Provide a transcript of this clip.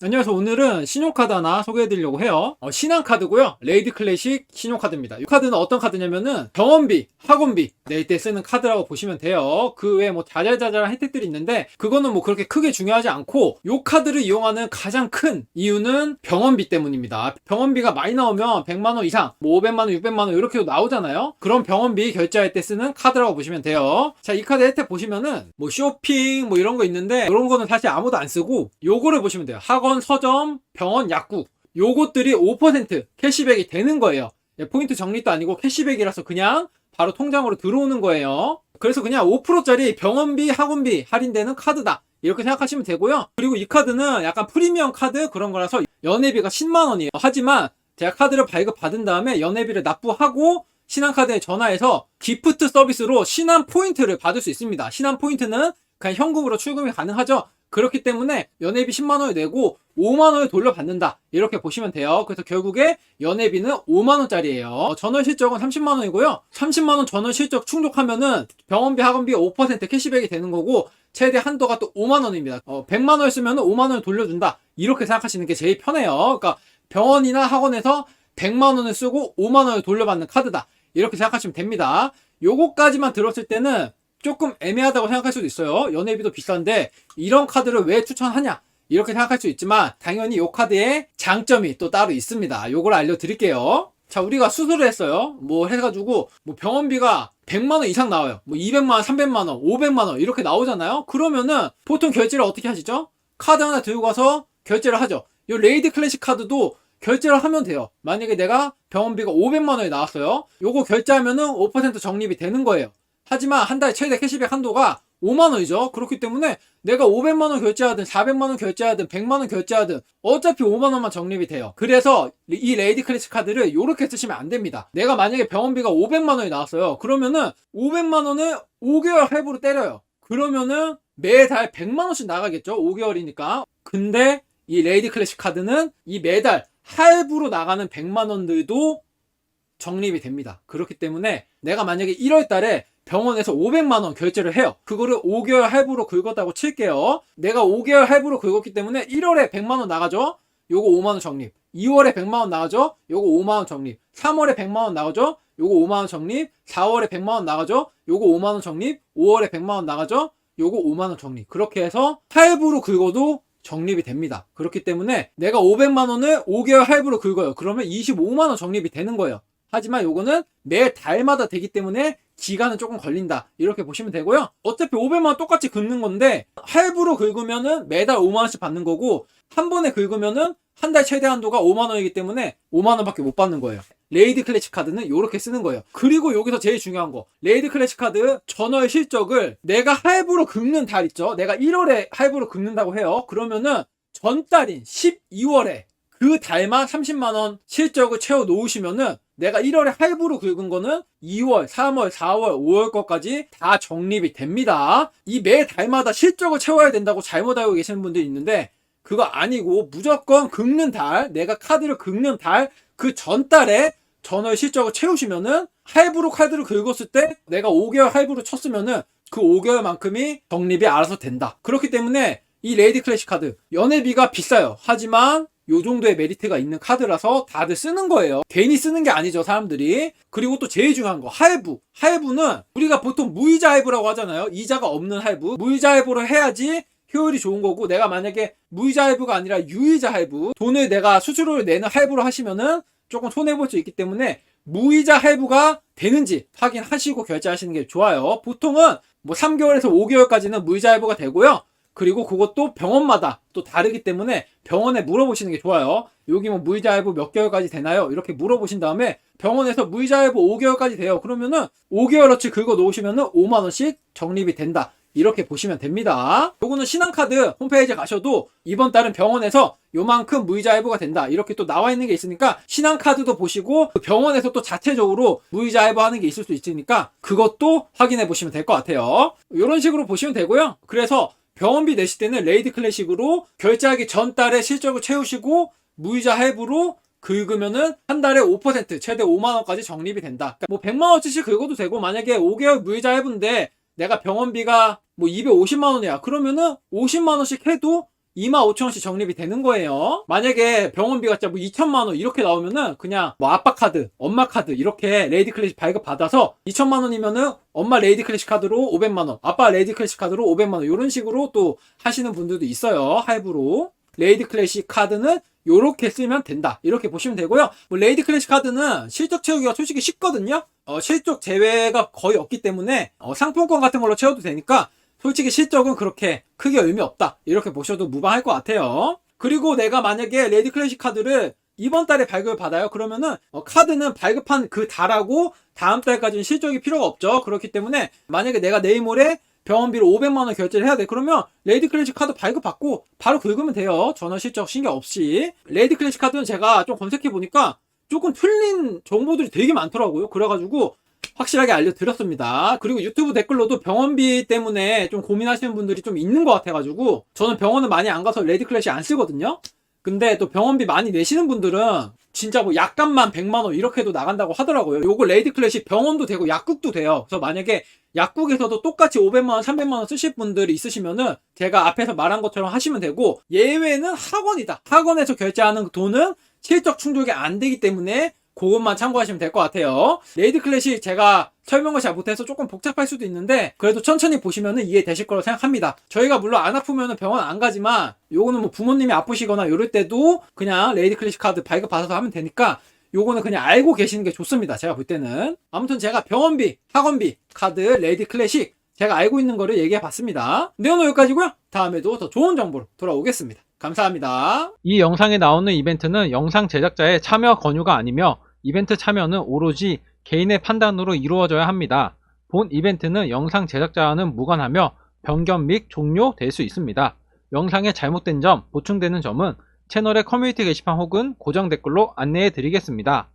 안녕하세요. 오늘은 신용카드 하나 소개해드리려고 해요. 신한카드고요. 레이디 클래식 신용카드입니다. 이 카드는 어떤 카드냐면은 병원비, 학원비 낼 때 쓰는 카드라고 보시면 돼요. 그 외에 뭐 자잘자잘한 혜택들이 있는데 그거는 뭐 그렇게 크게 중요하지 않고 이 카드를 이용하는 가장 큰 이유는 병원비 때문입니다. 병원비가 많이 나오면 100만원 이상, 뭐 500만원, 600만원 이렇게도 나오잖아요. 그런 병원비 결제할 때 쓰는 카드라고 보시면 돼요. 자, 이 카드 혜택 보시면은 뭐 쇼핑 뭐 이런 거 있는데 이런 거는 사실 아무도 안 쓰고 요거를 보시면 돼요. 학원, 서점, 병원, 약국 요것들이 5% 캐시백이 되는 거예요. 포인트 적립도 아니고 캐시백이라서 그냥 바로 통장으로 들어오는 거예요. 그래서 그냥 5%짜리 병원비, 학원비 할인되는 카드다 이렇게 생각하시면 되고요. 그리고 이 카드는 약간 프리미엄 카드 그런 거라서 연회비가 10만원이에요. 하지만 제가 카드를 발급받은 다음에 연회비를 납부하고 신한카드에 전화해서 기프트 서비스로 신한 포인트를 받을 수 있습니다. 신한 포인트는 그냥 현금으로 출금이 가능하죠. 그렇기 때문에 연회비 10만원을 내고 5만원을 돌려받는다 이렇게 보시면 돼요. 그래서 결국에 연회비는 5만원짜리예요 전월 실적은 30만원이고요 30만원 전월 실적 충족하면은 병원비 학원비 5% 캐시백이 되는 거고 최대 한도가 또 5만원입니다 100만원을 쓰면 5만원을 돌려준다 이렇게 생각하시는 게 제일 편해요. 그러니까 병원이나 학원에서 100만원을 쓰고 5만원을 돌려받는 카드다 이렇게 생각하시면 됩니다. 요거까지만 들었을 때는 조금 애매하다고 생각할 수도 있어요. 연회비도 비싼데 이런 카드를 왜 추천하냐 이렇게 생각할 수 있지만 당연히 이 카드에 장점이 또 따로 있습니다. 요걸 알려드릴게요. 자, 우리가 수술을 했어요. 뭐 해가지고 뭐 병원비가 100만원 이상 나와요. 뭐 200만원, 300만원, 500만원 이렇게 나오잖아요. 그러면은 보통 결제를 어떻게 하시죠? 카드 하나 들고 가서 결제를 하죠. 이 레이디 클래식 카드도 결제를 하면 돼요. 만약에 내가 병원비가 500만원이 나왔어요. 요거 결제하면은 5% 적립이 되는 거예요. 하지만 한 달 최대 캐시백 한도가 5만원이죠. 그렇기 때문에 내가 500만원 결제하든 400만원 결제하든 100만원 결제하든 어차피 5만원만 적립이 돼요. 그래서 이 레이디 클래식 카드를 이렇게 쓰시면 안 됩니다. 내가 만약에 병원비가 500만원이 나왔어요. 그러면은 500만원을 5개월 할부로 때려요. 그러면은 매달 100만원씩 나가겠죠. 5개월이니까. 근데 이 레이디 클래식 카드는 이 매달 할부로 나가는 100만원들도 적립이 됩니다. 그렇기 때문에 내가 만약에 1월 달에 병원에서 500만원 결제를 해요. 그거를 5개월 할부로 긁었다고 칠게요. 내가 5개월 할부로 긁었기 때문에 1월에 100만원 나가죠? 요거 5만원 적립. 2월에 100만원 나가죠? 요거 5만원 적립. 3월에 100만원 나가죠? 요거 5만원 적립. 4월에 100만원 나가죠? 요거 5만원 적립. 5월에 100만원 나가죠? 요거 5만원 적립. 그렇게 해서 할부로 긁어도 적립이 됩니다. 그렇기 때문에 내가 500만원을 5개월 할부로 긁어요. 그러면 25만원 적립이 되는 거예요. 하지만 요거는 매 달마다 되기 때문에 기간은 조금 걸린다 이렇게 보시면 되고요. 어차피 500만원 똑같이 긁는 건데 할부로 긁으면은 매달 5만원씩 받는 거고 한 번에 긁으면은 한 달 최대 한도가 5만원이기 때문에 5만원밖에 못 받는 거예요. 레이디 클래식 카드는 이렇게 쓰는 거예요. 그리고 여기서 제일 중요한 거 레이디 클래식 카드 전월 실적을 내가 할부로 긁는 달 있죠. 내가 1월에 할부로 긁는다고 해요. 그러면은 전달인 12월에 그 달만 30만원 실적을 채워 놓으시면은 내가 1월에 할부로 긁은 거는 2월, 3월, 4월, 5월 거까지 다 적립이 됩니다. 이 매 달마다 실적을 채워야 된다고 잘못 알고 계시는 분들이 있는데 그거 아니고 무조건 긁는 달, 내가 카드를 긁는 달, 그 전달에 전월 실적을 채우시면은 할부로 카드를 긁었을 때 내가 5개월 할부로 쳤으면은 그 5개월만큼이 적립이 알아서 된다. 그렇기 때문에 이 레이디 클래식 카드 연회비가 비싸요. 하지만 요 정도의 메리트가 있는 카드라서 다들 쓰는 거예요. 괜히 쓰는 게 아니죠, 사람들이. 그리고 또 제일 중요한 거, 할부. 할부는 우리가 보통 무이자 할부라고 하잖아요. 이자가 없는 할부. 무이자 할부를 해야지 효율이 좋은 거고, 내가 만약에 무이자 할부가 아니라 유이자 할부, 돈을 내가 수수료를 내는 할부로 하시면은 조금 손해볼 수 있기 때문에 무이자 할부가 되는지 확인하시고 결제하시는 게 좋아요. 보통은 뭐 3개월에서 5개월까지는 무이자 할부가 되고요. 그리고 그것도 병원마다 또 다르기 때문에 병원에 물어보시는 게 좋아요. 여기 뭐 무이자 할부 몇 개월까지 되나요? 이렇게 물어보신 다음에 병원에서 무이자 할부 5개월까지 돼요. 그러면은 5개월어치 긁어 놓으시면은 5만원씩 적립이 된다. 이렇게 보시면 됩니다. 요거는 신한카드 홈페이지에 가셔도 이번 달은 병원에서 요만큼 무이자 할부가 된다. 이렇게 또 나와 있는 게 있으니까 신한카드도 보시고 병원에서 또 자체적으로 무이자 할부 하는 게 있을 수 있으니까 그것도 확인해 보시면 될 것 같아요. 이런 식으로 보시면 되고요. 그래서 병원비 내실 때는 레이디 클래식으로 결제하기 전 달에 실적을 채우시고 무이자 할부로 긁으면은 한 달에 5% 최대 5만원까지 적립이 된다. 그러니까 뭐 100만원어치씩 긁어도 되고 만약에 5개월 무이자 할부인데 내가 병원비가 뭐 250만원이야. 그러면은 50만원씩 해도 25,000원씩 적립이 되는 거예요. 만약에 병원비가 진짜 뭐 2천만 원 이렇게 나오면은 그냥 뭐 아빠 카드, 엄마 카드 이렇게 레이디 클래식 발급 받아서 2천만 원이면은 엄마 레이디 클래식 카드로 500만 원, 아빠 레이디 클래식 카드로 500만 원 이런 식으로 또 하시는 분들도 있어요. 할부로. 레이디 클래식 카드는 요렇게 쓰면 된다. 이렇게 보시면 되고요. 뭐 레이디 클래식 카드는 실적 채우기가 솔직히 쉽거든요. 실적 제외가 거의 없기 때문에 상품권 같은 걸로 채워도 되니까 솔직히 실적은 그렇게 크게 의미 없다. 이렇게 보셔도 무방할 것 같아요. 그리고 내가 만약에 레이디 클래식 카드를 이번 달에 발급을 받아요. 그러면은 카드는 발급한 그 달하고 다음 달까지는 실적이 필요가 없죠. 그렇기 때문에 만약에 내가 내일 모레 병원비로 500만 원 결제를 해야 돼. 그러면 레이디 클래식 카드 발급받고 바로 긁으면 돼요. 전원 실적 신경 없이. 레이디 클래식 카드는 제가 좀 검색해 보니까 조금 틀린 정보들이 되게 많더라고요. 그래가지고 확실하게 알려드렸습니다. 그리고 유튜브 댓글로도 병원비 때문에 좀 고민하시는 분들이 좀 있는 것 같아가지고 저는 병원을 많이 안 가서 레이디 클래식 안 쓰거든요. 근데 또 병원비 많이 내시는 분들은 진짜 뭐 약값만 100만 원 이렇게도 나간다고 하더라고요. 요거 레이디 클래식 병원도 되고 약국도 돼요. 그래서 만약에 약국에서도 똑같이 500만 원, 300만 원 쓰실 분들이 있으시면은 제가 앞에서 말한 것처럼 하시면 되고, 예외는 학원이다. 학원에서 결제하는 돈은 실적 충족이 안 되기 때문에 그것만 참고하시면 될 것 같아요. 레이디 클래식 제가 설명을 잘 못해서 조금 복잡할 수도 있는데 그래도 천천히 보시면 이해되실 거라고 생각합니다. 저희가 물론 안 아프면 병원 안 가지만 요거는 뭐 부모님이 아프시거나 이럴 때도 그냥 레이디 클래식 카드 발급 받아서 하면 되니까 요거는 그냥 알고 계시는 게 좋습니다. 제가 볼 때는. 아무튼 제가 병원비, 학원비, 카드, 레이디 클래식 제가 알고 있는 거를 얘기해 봤습니다. 네, 오늘 여기까지고요. 다음에도 더 좋은 정보로 돌아오겠습니다. 감사합니다. 이 영상에 나오는 이벤트는 영상 제작자의 참여 권유가 아니며 이벤트 참여는 오로지 개인의 판단으로 이루어져야 합니다. 본 이벤트는 영상 제작자와는 무관하며 변경 및 종료될 수 있습니다. 영상에 잘못된 점, 보충되는 점은 채널의 커뮤니티 게시판 혹은 고정 댓글로 안내해 드리겠습니다.